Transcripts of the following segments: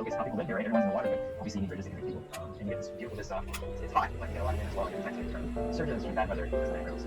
showcase how people live here, right? Everyone's in the water, but obviously you need bridges and people. And you get this beautiful, it's hot, like you get a lot of wind as well. And it's from surges from bad weather, it's like gross.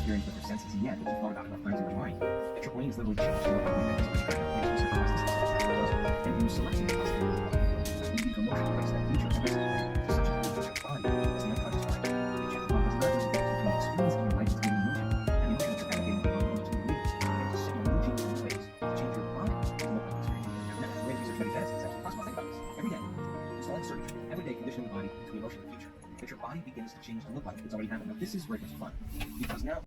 experience with your senses yet, but you've thought about it enough times in your mind that your brain is literally changed to look like you because what you're trying to do is and you selecting the possibility of you use emotion to raise that future. Such a thing as your body is the unconscious mind. The objective mind does not use it to experience in your life, it's giving emotion. And the emotion is activating the brain to believe. And to signal new genes and new ways to change your body to look like experience. Now, the way to research study that is actually possible. Think about this. Every day, installing circuitry, every day conditioning the body to emotion of the future. That your body begins to change to look like it's already happened. Now, this is where it gets fun. Because